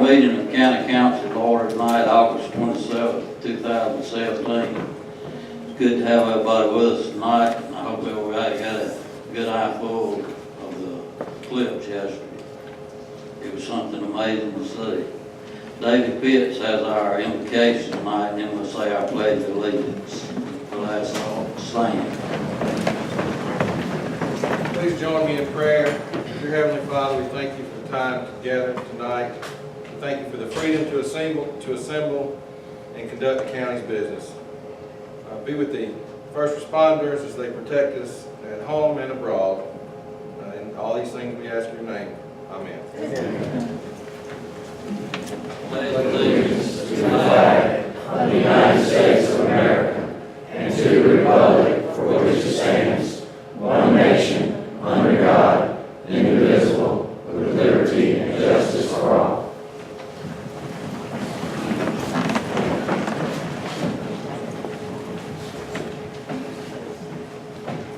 meeting of County Council to order tonight, August 27th, 2017. It's good to have everybody with us tonight, and I hope everybody got a good eyeful of the clips yesterday. It was something amazing to see. David Pitts has our invocation tonight, and then we'll say our pledge of allegiance. We'll ask all to stand. Please join me in prayer. Dear Heavenly Father, we thank you for the time together tonight. We thank you for the freedom to assemble and conduct the county's business. Be with the first responders as they protect us at home and abroad. And all these things we ask in your name. Amen. Pledge allegiance To the flag of the United States of America and to the republic for which it stands, one nation, under God, indivisible, with liberty and justice for all.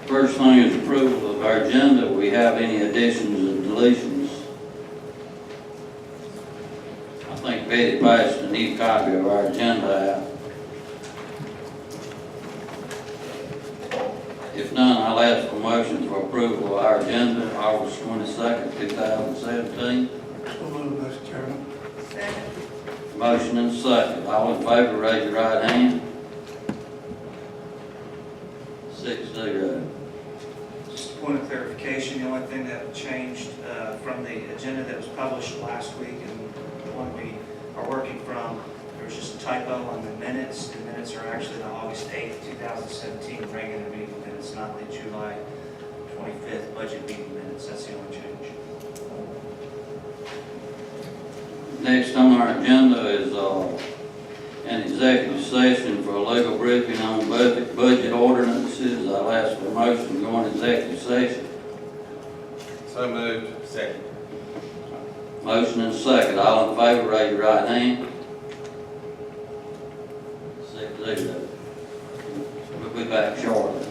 First thing is approval of our agenda. We have any additions and deletions? I think Betty passed a new copy of our agenda out. If none, I'll ask for motion for approval of our agenda, August 22nd, 2017. So moved, Mr. Chairman. Second. Motion and second. All in favor, raise your right hand. 6-0. Just a point of clarification, the only thing that changed from the agenda that was published last week and the one we are working from, there was just a typo on the minutes. The minutes are actually the August 8th, 2017 regular meeting minutes, not the July 25th budget meeting minutes. That's the only change. Next on our agenda is an executive session for a legal briefing on budget ordinances. I'll ask for a motion to go into executive session. So moved. Second. Motion and second. All in favor, raise your right hand. 6-0. We'll be back shortly.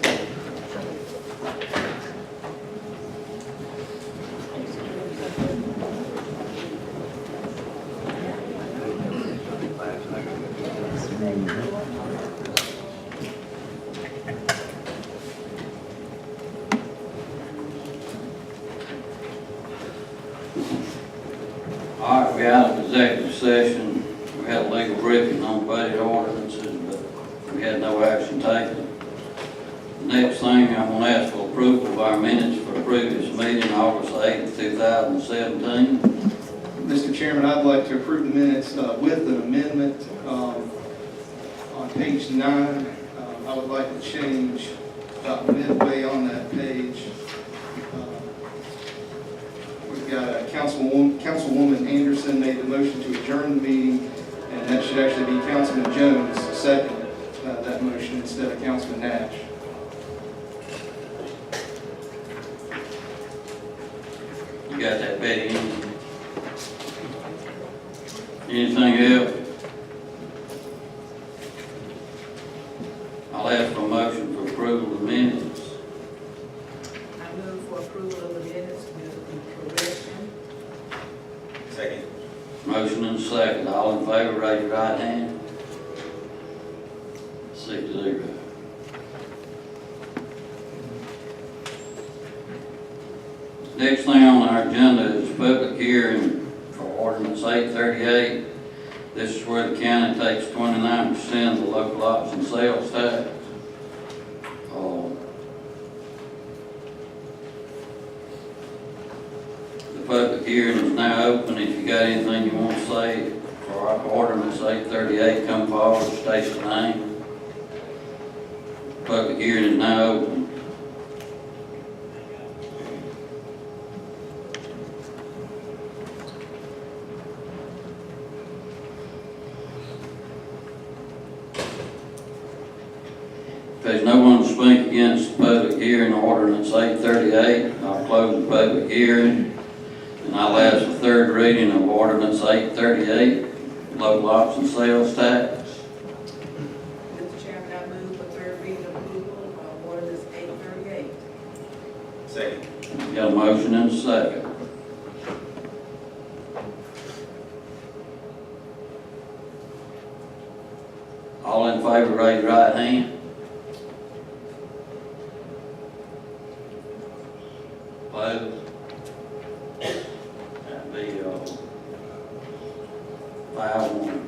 All right, we out of executive session. We had a legal briefing on budget ordinances, but we had no action taken. Next thing, I'm going to ask for approval of our minutes for the previous meeting, August 8th, 2017. Mr. Chairman, I'd like to approve the minutes with an amendment. On page 9, I would like to change about midway on that page. We've got Councilwoman Anderson made the motion to adjourn the meeting, and that should actually be Councilman Jones seconded that motion instead of Councilman Nash. You got that, Betty? Anything else? I'll ask for a motion for approval of the minutes. I move for approval of the minutes with correction. Second. Motion and second. All in favor, raise your right hand. 6-0. Next thing on our agenda is public hearing for ordinance 838. This is where the county takes 29% of the local option sales tax. The public hearing is now open. If you got anything you want to say for our ordinance 838, come forward, state your name. Public hearing is now open. If there's no one to speak against the public hearing ordinance 838, I'll close the public hearing. And I'll ask for third reading of ordinance 838, local option sales tax. Mr. Chairman, I move for third reading approval of ordinance 838. Second. Got a motion and a second. favor, raise your right hand. Opposed? That'd be, 5-1.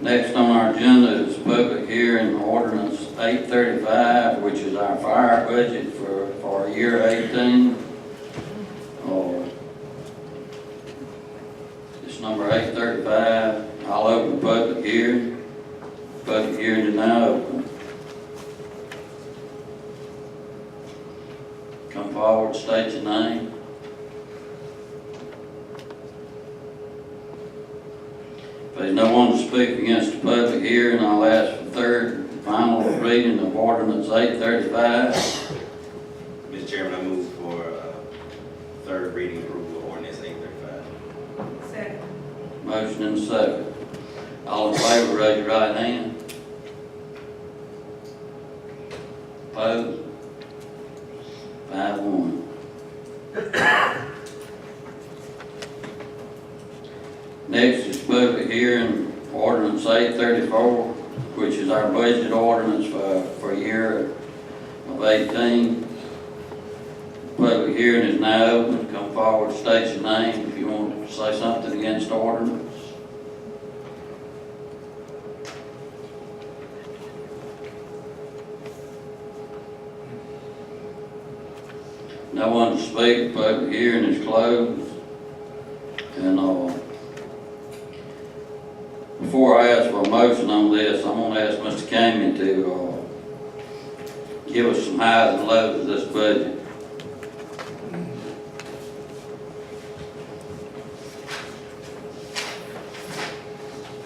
Next on our agenda is public hearing ordinance 835, which is our fire budget for year 18. It's number 835. I'll open the public hearing. Public hearing is now open. Come forward, state your name. If there's no one to speak against the public hearing, I'll ask for third and final reading of ordinance 835. Mr. Chairman, I move for third reading approval of ordinance 835. Second. Motion and second. All in favor, raise your right hand. Opposed? 5-1. Next is public hearing ordinance 834, which is our budget ordinance for year of 18. Public hearing is now open. Come forward, state your name if you want to say something against the ordinance. No one to speak. Public hearing is closed. And before I ask for a motion on this, I'm going to ask Mr. Camion to give us some highs and lows of this budget.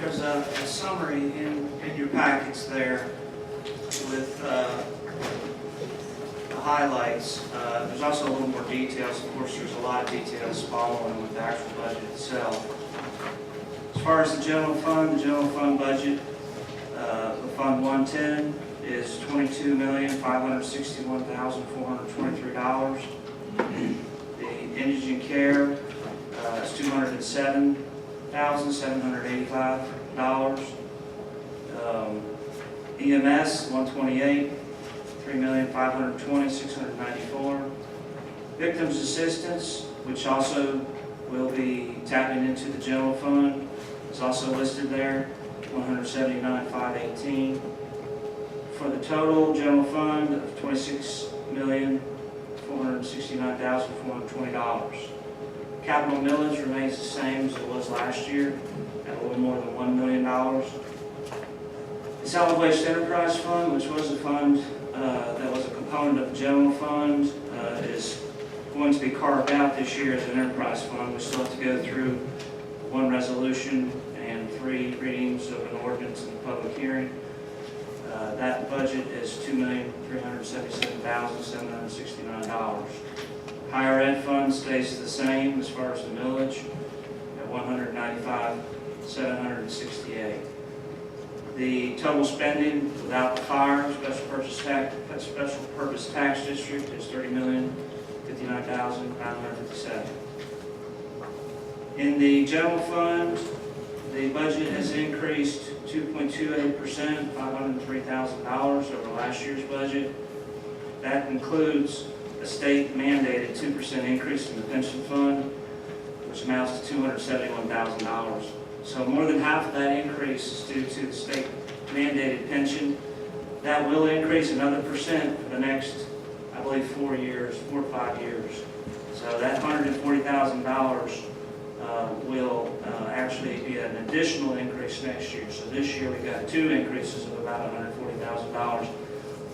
There's a summary in your packets there with the highlights. There's also a little more details. Of course, there's a lot of details following with the actual budget itself. As far as the general fund budget, the Fund 110 is $22,561,423. The indigent care is $207,785. EMS 128, $3,520,694. Victims assistance, which also will be tapping into the general fund, is also listed there, $179,518. For the total general fund of $26,469,420. Capital millage remains the same as it was last year, at a little more than $1 million. The solid waste enterprise fund, which was a fund that was a component of the general fund, is going to be carved out this year as an enterprise fund. We still have to go through one resolution and 3 readings of an ordinance in the public hearing. That budget is $2,377,769. Higher ed fund stays the same as far as the millage at $195,768. The total spending without the fire special purpose tax district is $30,059,957. In the general fund, the budget has increased 2.28%, $503,000 over last year's budget. That includes a state mandated 2% increase in the pension fund, which amounts to $271,000. So more than half of that increase is due to the state mandated pension. That will increase another percent for the next, I believe, 4 to 5 years. So that $140,000 will actually be an additional increase next year. So this year we got 2 increases of about $140,000.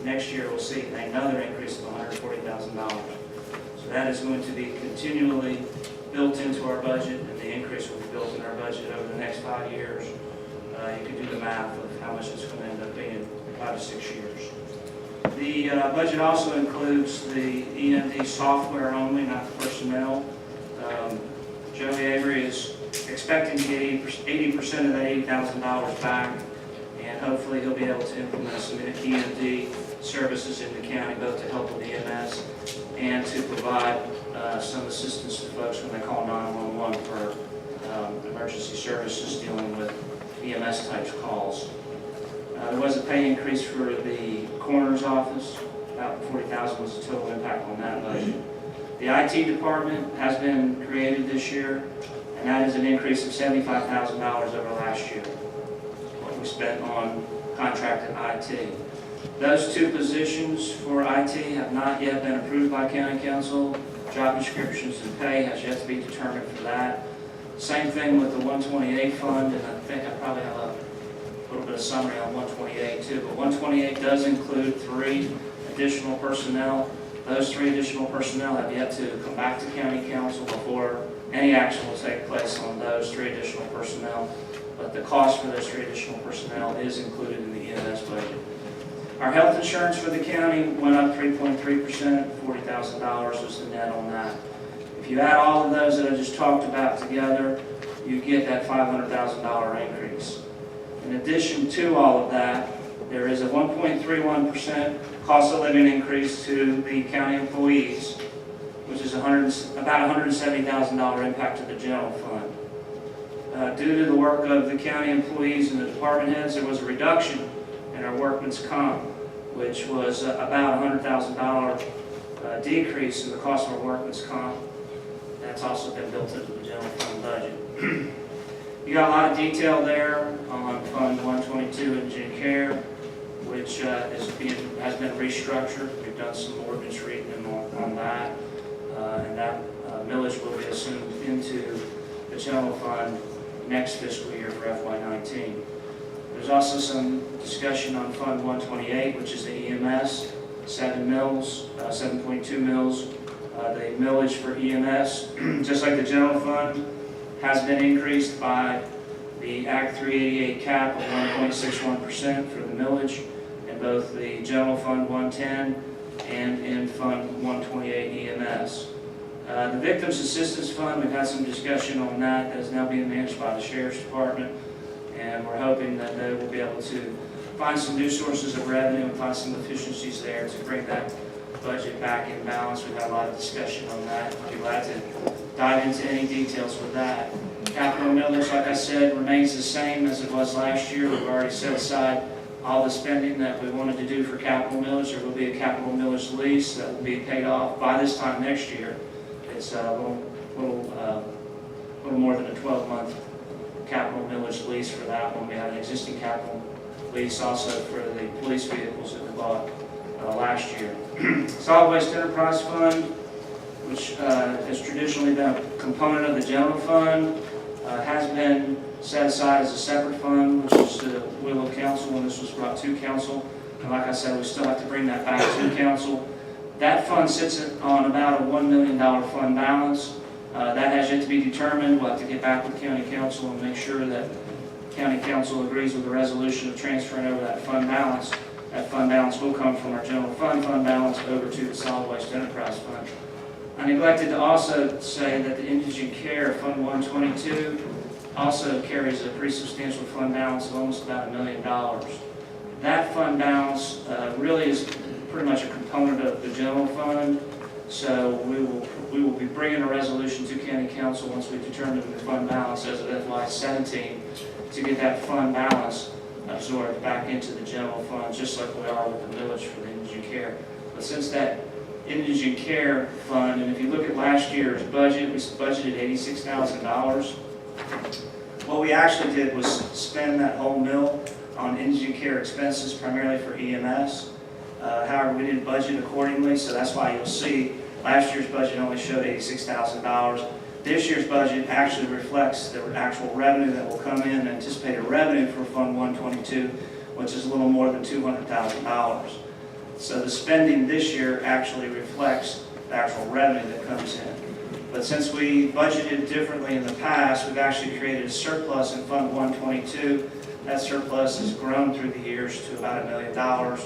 Next year we'll see another increase of $140,000. So that is going to be continually built into our budget, and the increase will be built in our budget over the next 5 years. You can do the math of how much it's going to end up being in 5 to 6 years. The budget also includes the EMD software only, not the personnel. Joey Avery is expecting to get 80% of that $80,000 back, and hopefully he'll be able to implement some EMD services in the county, both to help with EMS and to provide some assistance to folks when they call 911 for emergency services dealing with EMS type calls. There was a pay increase for the coroner's office, about $40,000 was the total impact on that budget. The IT department has been created this year, and that is an increase of $75,000 over last year, what we spent on contracted IT. Those two positions for IT have not yet been approved by County Council. Job descriptions and pay has yet to be determined for that. Same thing with the 128 fund, and I think I probably have a little bit of summary on 128 too, but 128 does include 3 additional personnel. Those 3 additional personnel have yet to come back to County Council before any action will take place on those 3 additional personnel. But the cost for those 3 additional personnel is included in the EMS budget. Our health insurance for the county went up 3.3%, $40,000 was the net on that. If you add all of those that I just talked about together, you get that $500,000 increase. In addition to all of that, there is a 1.31% cost of living increase to the county employees, which is about $170,000 impact to the general fund. Due to the work of the county employees and the department heads, there was a reduction in our workman's comp, which was about $100,000 decrease in the cost of our workman's comp. That's also been built into the general fund budget. You got a lot of detail there on Fund 122 Indigent Care, which has been restructured. We've done some ordinance reading on that, and that millage will be assumed into the general fund next fiscal year for FY19. There's also some discussion on Fund 128, which is the EMS, 7 mills, 7.2 mills. The millage for EMS, just like the general fund, has been increased by the Act 388 cap of 1.61% for the millage in both the general fund 110 and in Fund 128 EMS. The Victims Assistance Fund, we've had some discussion on that. That is now being managed by the Sheriff's Department, and we're hoping that they will be able to find some new sources of revenue and find some efficiencies there to bring that budget back in balance. We've had a lot of discussion on that. I'll be glad to dive into any details with that. Capital millage, like I said, remains the same as it was last year. We've already set aside all the spending that we wanted to do for capital millage. There will be a capital millage lease that will be paid off by this time next year. It's a little more than a 12-month capital millage lease for that one. We have an existing capital lease also for the police vehicles that we bought last year. Solid Waste Enterprise Fund, which has traditionally been a component of the general fund, has been set aside as a separate fund, which is the will of council, and this was brought to council. And like I said, we still have to bring that back to council. That fund sits on about a $1 million fund balance. That has yet to be determined. We'll have to get back with county council and make sure that county council agrees with the resolution of transferring over that fund balance. That fund balance will come from our general fund balance over to the Solid Waste Enterprise Fund. I neglected to also say that the Indigent Care Fund 122 also carries a pretty substantial fund balance of almost about $1 million. That fund balance really is pretty much a component of the general fund. So we will be bringing a resolution to county council once we determine the fund balance as of FY17 to get that fund balance absorbed back into the general fund, just like we are with the millage for the indigent care. But since that indigent care fund, and if you look at last year's budget, we budgeted $86,000. What we actually did was spend that whole mill on indigent care expenses, primarily for EMS. However, we didn't budget accordingly, so that's why you'll see last year's budget only showed $86,000. This year's budget actually reflects the actual revenue that will come in, anticipated revenue for Fund 122, which is a little more than $200,000. So the spending this year actually reflects the actual revenue that comes in. But since we budgeted differently in the past, we've actually created a surplus in Fund 122. That surplus has grown through the years to about $1 million.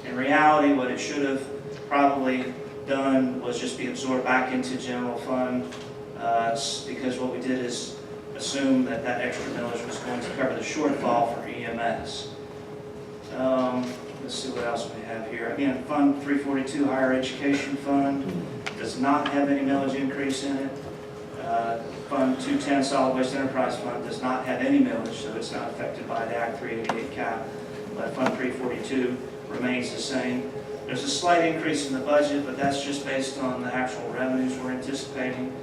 In reality, what it should have probably done was just be absorbed back into general fund, because what we did is assume that that extra millage was going to cover the shortfall for EMS. Let's see what else we have here. Again, Fund 342, Higher Education Fund, does not have any millage increase in it. Fund 210 Solid Waste Enterprise Fund does not have any millage, so it's not affected by the Act 388 cap. But Fund 342 remains the same. There's a slight increase in the budget, but that's just based on the actual revenues we're anticipating.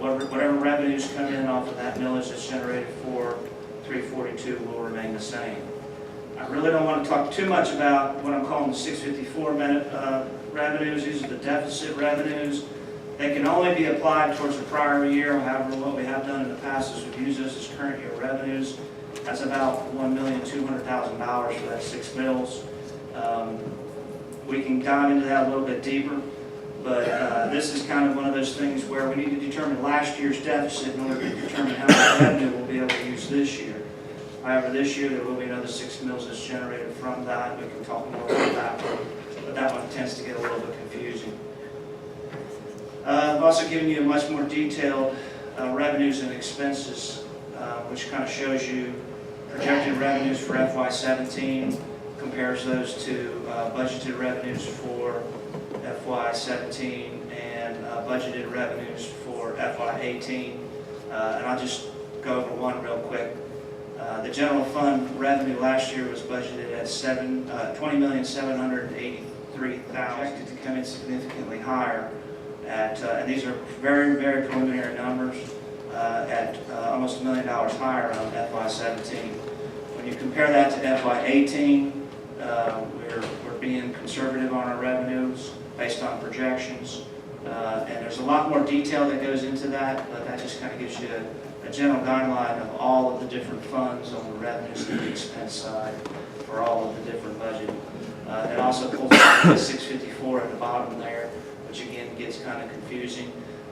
Whatever revenues come in off of that millage that's generated for 342 will remain the same. I really don't want to talk too much about what I'm calling the 654 revenues. These are the deficit revenues. They can only be applied towards the prior year. However, what we have done in the past is we've used those as current year revenues. That's about $1,200,000 for that 6 mills. We can dive into that a little bit deeper, but this is kind of one of those things where we need to determine last year's deficit in order to determine how much revenue we'll be able to use this year. However, this year there will be another 6 mills that's generated from that. We can talk more about that one, but that one tends to get a little bit confusing. I've also given you a much more detailed revenues and expenses, which kind of shows you projected revenues for FY17, compares those to budgeted revenues for FY17 and budgeted revenues for FY18. And I'll just go over one real quick. The general fund revenue last year was budgeted at $20,783,000, projected to come in significantly higher at, and these are very, very preliminary numbers, at almost $1 million higher on FY17. When you compare that to FY18, we're being conservative on our revenues based on projections, and there's a lot more detail that goes into that, but that just kind of gives you a general guideline of all of the different funds on the revenues and the expense side for all of the different budget. It also pulls out the 654 at the bottom there, which again gets kind of confusing.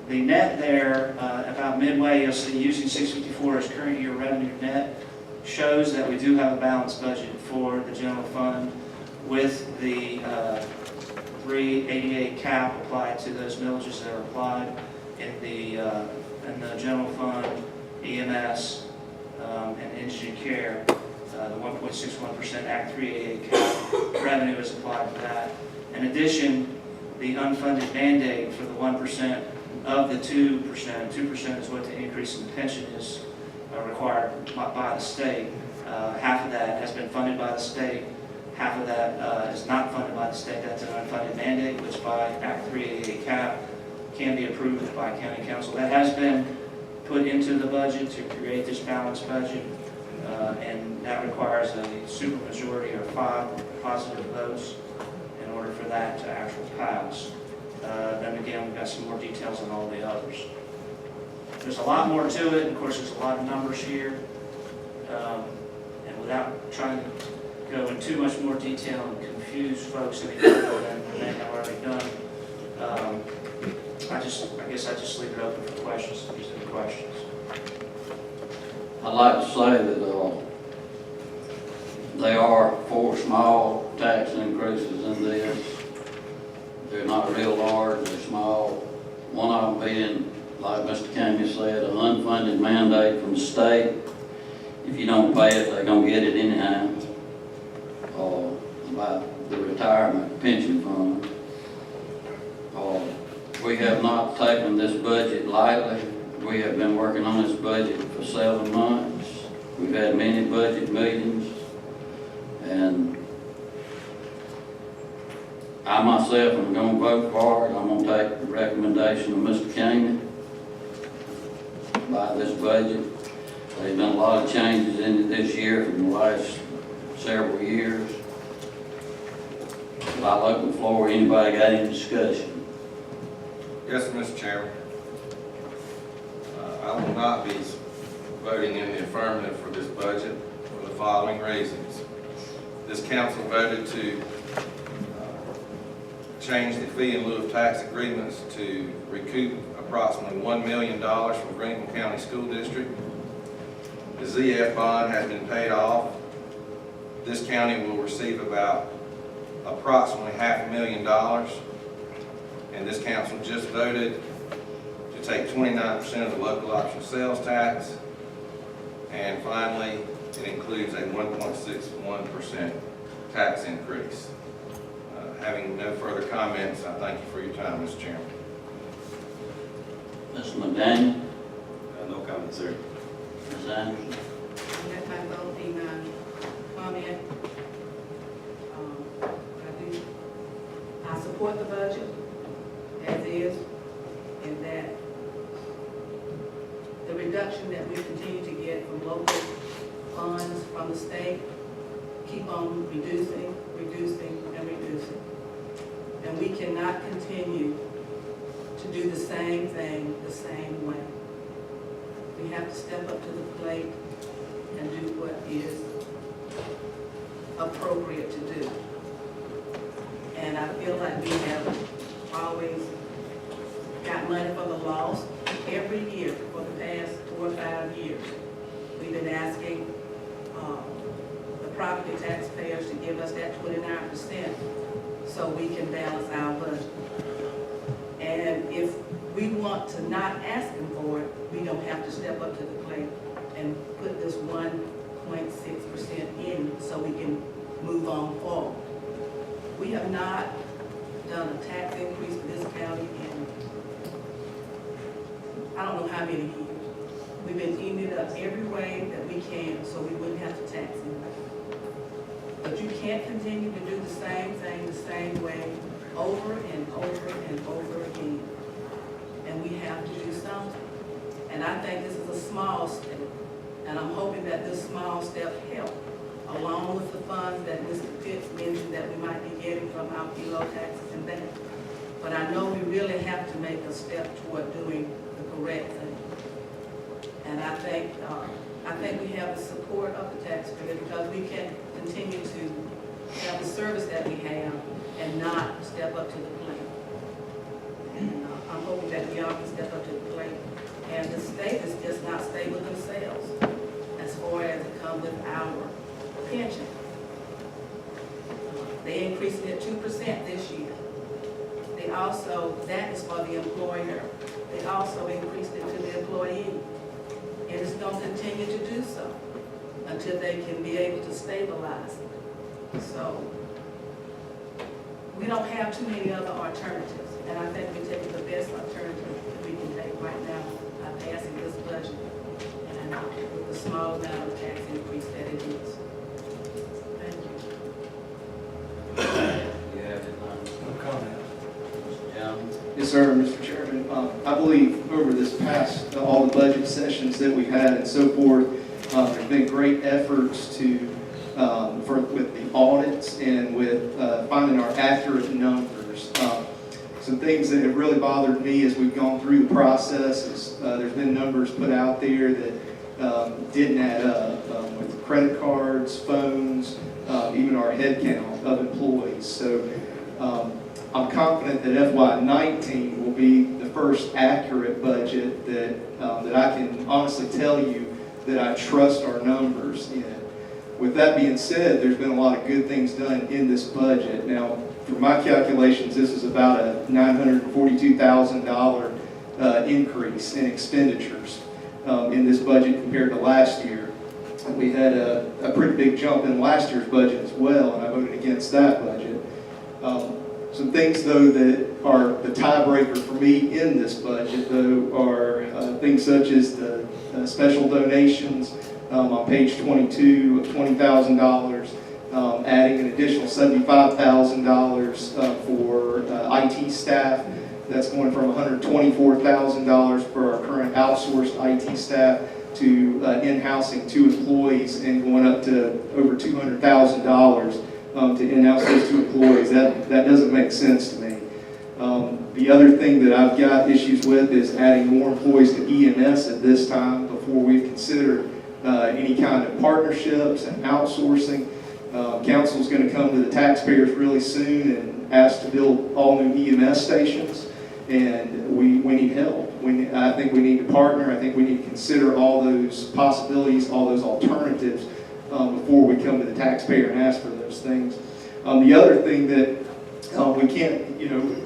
The net there, about midway, you'll see using 654 as current year revenue net, shows that we do have a balanced budget for the general fund with the 388 cap applied to those millages that are applied in the general fund, EMS, and indigent care. The 1.61% Act 388 cap revenue is applied to that. In addition, the unfunded mandate for the 1% of the 2%, 2% is what the increase in pension is required by the state. Half of that has been funded by the state. Half of that is not funded by the state. That's an unfunded mandate, which by Act 388 cap can be approved by county council. That has been put into the budget to create this balanced budget, and that requires a supermajority of 5 positive votes in order for that to actually pass. Then again, we've got some more details on all the others. There's a lot more to it, and of course there's a lot of numbers here, and without trying to go in too much more detail and confuse folks any further than they have already done, I guess I just leave it open for questions if there's any questions. I'd like to say that there are 4 small tax increases in this. They're not real large, they're small. One of them being, like Mr. Kami said, an unfunded mandate from the state. If you don't pay it, they're going to get it anyhow. About the retirement pension fund. We have not taken this budget lightly. We have been working on this budget for 7 months. We've had many budget meetings, and I myself am going to vote for it. I'm going to take the recommendation of Mr. Kami by this budget. There's been a lot of changes in it this year from the last several years. I'll open the floor. Anybody got any discussion? Yes, Mr. Chairman. I will not be voting in the affirmative for this budget for the following reasons. This council voted to change the fee in lieu of tax agreements to recoup approximately $1 million from Greenville County School District. The ZF bond has been paid off. This county will receive about approximately $500,000, and this council just voted to take 29% of the local option sales tax, and finally it includes a 1.61% tax increase. Having no further comments, I thank you for your time, Mr. Chairman. Mr. McDaniel? comment, sir. Ms. Anderson? That's my vote, the comment. I support the budget as is, in that the reduction that we continue to get from local funds from the state keep on reducing, and reducing. And we cannot continue to do the same thing the same way. We have to step up to the plate and do what is appropriate to do. And I feel like we have always got money for the loss every year for the past 4 or 5 years. We've been asking the property taxpayers to give us that 29% so we can balance our budget. And if we want to not ask them for it, we don't have to step up to the plate and put this 1.6% in so we can move on forward. We have not done a tax increase for this county in I don't know how many years. We've been eating it up every way that we can so we wouldn't have to tax anybody. But you can't continue to do the same thing the same way over and over and over again. And we have to do something. And I think this is a small step. And I'm hoping that this small step helps, along with the funds that Mr. Pitts mentioned that we might be getting from our PLO taxes and that. But I know we really have to make a step toward doing the correct thing. And I think we have the support of the taxpayer because we can continue to have the service that we have and not step up to the plate. And I'm hoping that we all can step up to the plate. And the state is just not stable themselves as far as it comes with our pension. They increased it 2% this year. They also, that is for the employer. They also increased it to the employee. And it's going to continue to do so until they can be able to stabilize it. So we don't have too many other alternatives. And I think we're taking the best alternative that we can take right now by passing this budget and with the small amount of tax increase that it is. Thank you. You have anything? No comment. Mr. Jones? Yes, sir, Mr. Chairman. I believe over this past, all the budget sessions that we've had and so forth, there's been great efforts to, with the audits and with finding our accurate numbers. Some things that have really bothered me as we've gone through the process is there's been numbers put out there that didn't add up with credit cards, phones, even our head count of employees. So I'm confident that FY19 will be the first accurate budget that I can honestly tell you that I trust our numbers in. With that being said, there's been a lot of good things done in this budget. Now, for my calculations, this is about a $942,000 increase in expenditures in this budget compared to last year. We had a pretty big jump in last year's budget as well, and I voted against that budget. Some things, though, that are the tiebreaker for me in this budget, though, are things such as the special donations on page 22 of $20,000, adding an additional $75,000 for IT staff. That's going from $124,000 for our current outsourced IT staff to in-housing 2 employees and going up to over $200,000 to in-house those 2 employees. That doesn't make sense to me. The other thing that I've got issues with is adding more employees to EMS at this time before we've considered any kind of partnerships and outsourcing. Council's going to come to the taxpayers really soon and ask to build all new EMS stations, and we need help. I think we need to partner. I think we need to consider all those possibilities, all those alternatives before we come to the taxpayer and ask for those things. The other thing that we can't,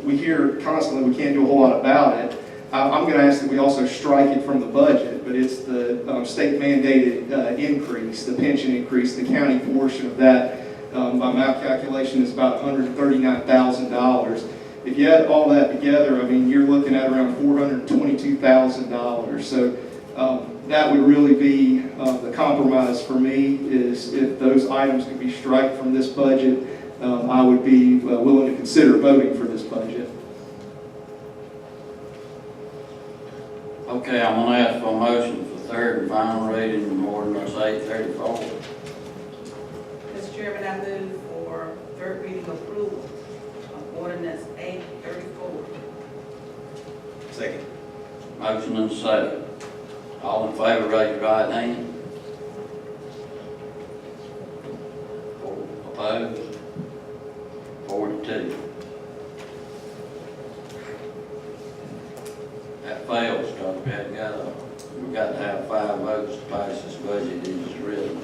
we hear constantly we can't do a whole lot about it. I'm going to ask that we also strike it from the budget, but it's the state mandated increase, the pension increase, the county portion of that. By my calculation is about $139,000. If you add all that together, I mean, you're looking at around $422,000. So That would really be the compromise for me, is if those items could be struck from this budget, I would be willing to consider voting for this budget. Okay, I'm gonna ask for a motion for third and final reading of ordinance 834. Mr. Chairman, I move for third reading approval of ordinance 834. Second. Motion and second. All in favor, raise your right hand. Opposed? 42. That fails, because we got to have 5 votes to pass this budget as written.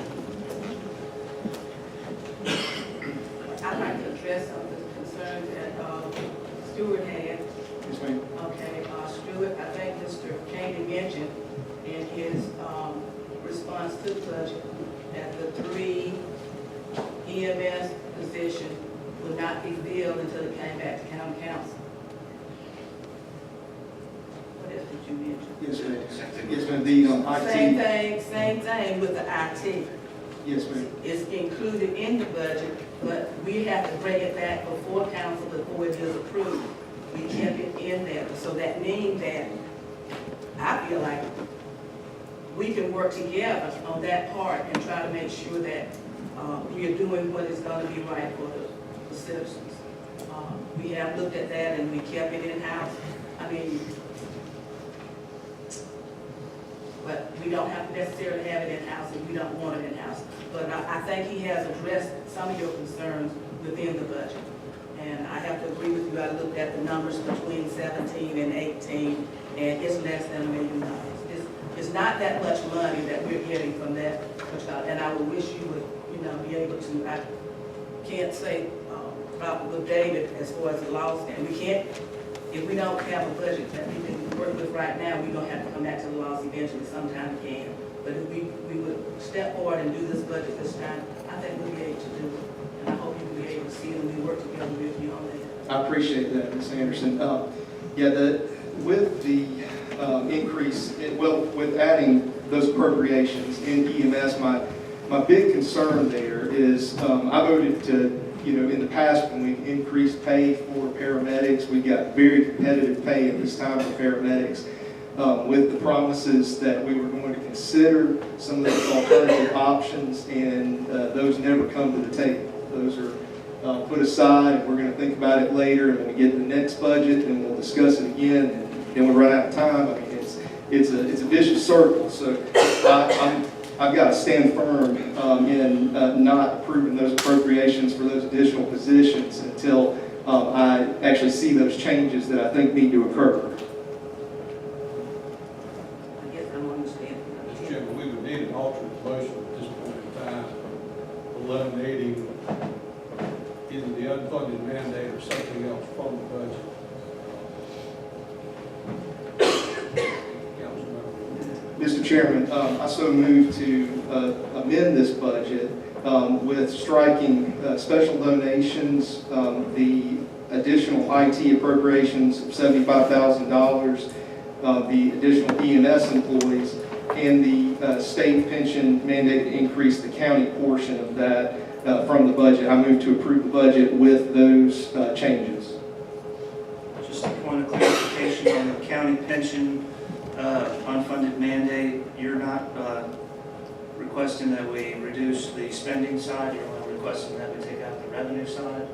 I'd like to address some of the concerns that Stewart had. Yes, ma'am. Okay, Stewart, I think Mr. Kane mentioned in his response to the budget that the 3 EMS positions would not be filled until it came back to county council. What else did you mention? Yes, ma'am. Yes, ma'am. The Same thing with the IT. Yes, ma'am. It's included in the budget, but we have to bring it back before council before it is approved. We kept it in there, so that means that I feel like we can work together on that part and try to make sure that we are doing what is going to be right for the citizens. We have looked at that and we kept it in-house. I mean, but we don't have to necessarily have it in-house if we don't want it in-house. But I think he has addressed some of your concerns within the budget. And I have to agree with you, I looked at the numbers between 17 and 18, and it's less than $1 million. It's not that much money that we're getting from that, and I would wish you would, be able to, I can't say probably with David as far as the law stand. We can't, if we don't have a budget that we can work with right now, we're going to have to come back to the laws eventually, sometime we can. But if we would step forward and do this budget this time, I think we'll be able to do it. And I hope you will be able to see it and we work together with you on that. I appreciate that, Ms. Anderson. With the increase, with adding those appropriations in EMS, my big concern there is I voted to, in the past when we've increased pay for paramedics, we've got very competitive pay at this time for paramedics. With the promises that we were going to consider some of those alternative options, and those never come to the table. Those are put aside, and we're going to think about it later, and when we get to the next budget, and we'll discuss it again, and then we run out of time. I mean, it's a vicious circle. So I've got to stand firm in not approving those appropriations for those additional positions until I actually see those changes that I think need to occur. I guess I'm understanding. Mr. Chairman, we would need an alternate motion at this point in time, eliminating either the unfunded mandate or something else from the budget. Councilmember. Mr. Chairman, I so move to amend this budget with striking special donations, the additional IT appropriations of $75,000, the additional EMS employees, and the state pension mandate to increase the county portion of that from the budget. I move to approve the budget with those changes. Just a point of clarification on the county pension unfunded mandate, you're not requesting that we reduce the spending side, you're only requesting that we take out the revenue side?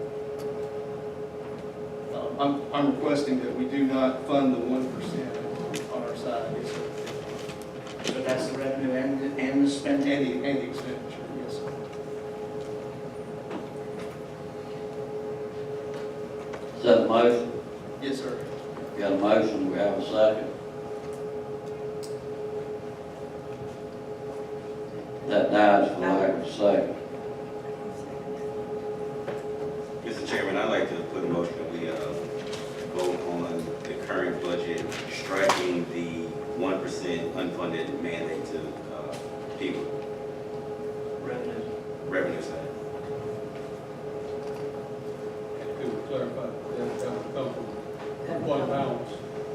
I'm requesting that we do not fund the 1% on our side. So that's the revenue and the spending? And the expenditure, yes, sir. Is that a motion? Yes, sir. Got a motion, we have a second. That dies for lack of a second. Mr. Chairman, I'd like to put a motion that we vote on the current budget, striking the 1% unfunded mandate to people, revenue side. Could we clarify that would come from fund balance?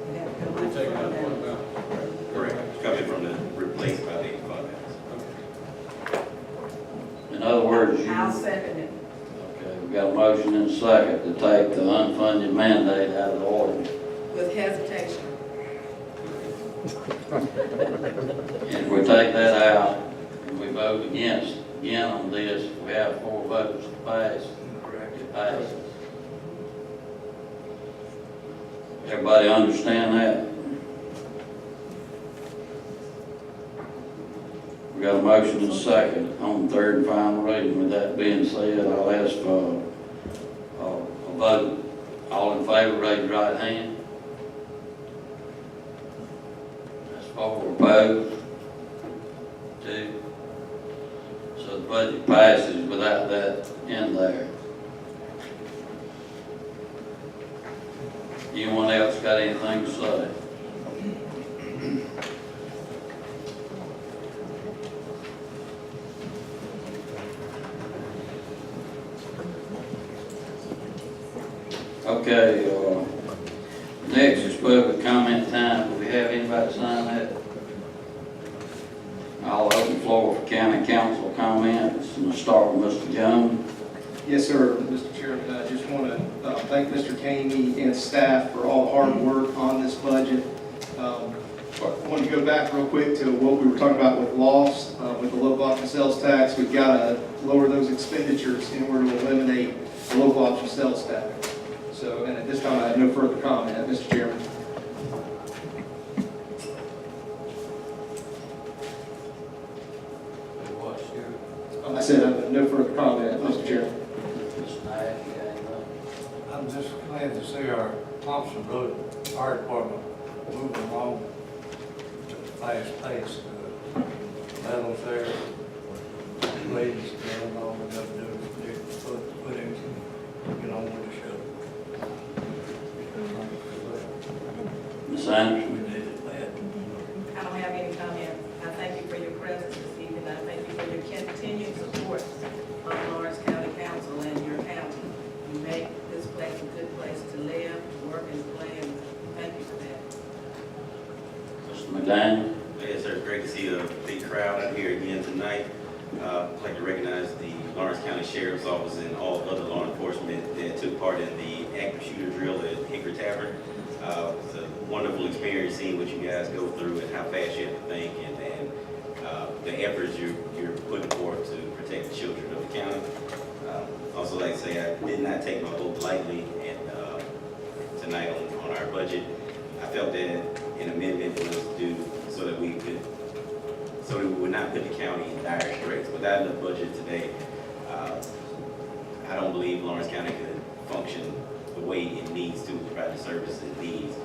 We have to come We're out taking out from fund that. balance. Correct. Coming from the I'll second it. Okay, we got a motion and a second to take the unfunded mandate out of the ordinance. With hesitation. And if we take that out and we vote again on this, we have 4 votes to pass. Correct. It passes. Everybody understand that? We got a motion and a second on third and final reading. With that being said, I'll ask for a vote. All in favor, raise your right hand. That's 4 opposed. 2. So the budget passes without that in there. Anyone else got anything to say? Okay, next is public comment time. Do we have anybody sign that? I'll open the floor for county council comments, and I'll start with Mr. Jones. Yes, sir, Mr. Chairman, I just want to thank Mr. Caney and staff for all the hard work on this budget. I want to go back real quick to what we were talking about with loss, with the local option sales tax. We've got to lower those expenditures in order to eliminate the local option sales tax. So, and at this time, I have no further comment, Mr. Chairman. I said I have no further comment, Mr. Chairman. Mr. Knight, you got anything? I'm just glad to see our Thompson Road Fire Department moving along at a fast pace. Battles there, ladies going on, we got to do is put in, get on with the show. Ms. Anderson? We did it bad. I don't have any comment. I thank you for your presence this evening. I thank you for your continued support of Lawrence County Council and your county. You make this place a good place to live, work, and play, and thank you for that. Mr. McDaniel? Yes, sir, it's great to see a big crowd out here again tonight. I'd like to recognize the Lawrence County Sheriff's Office and all other law enforcement that took part in the active shooter drill at Hickory Tavern. It's a wonderful experience seeing what you guys go through and how fast you have to think and the efforts you're putting forth to protect the children of the county. Also like to say I did not take my vote lightly and tonight on our budget. I felt that an amendment was due so that we would not put the county in dire straits. Without the budget today, I don't believe Lawrence County could function the way it needs to provide the services it needs.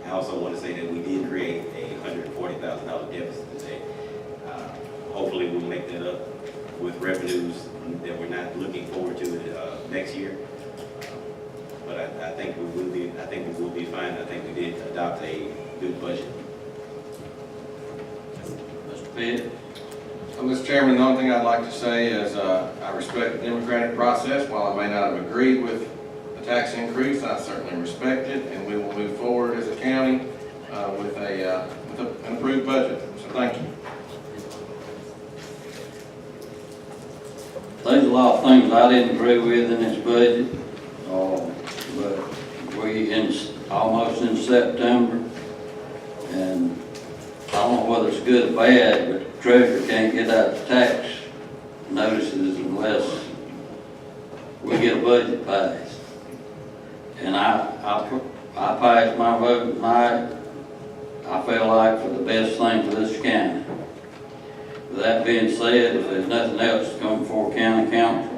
I also want to say that we did create a $140,000 deficit today. Hopefully we'll make that up with revenues that we're not looking forward to next year. But I think we will be. I think we will be fine. I think we did adopt a good budget. Mr. Pitt? Mr. Chairman, the only thing I'd like to say is I respect the democratic process. While I may not have agreed with the tax increase, I certainly respect it, and we will move forward as a county with an approved budget. So thank you. There's a lot of things I didn't agree with in this budget, but almost in September, and I don't know whether it's good or bad, but the treasurer can't get out the tax notices unless we get a budget passed. And I passed my vote tonight. I feel like for the best thing for this county. With that being said, if there's nothing else to come before county council,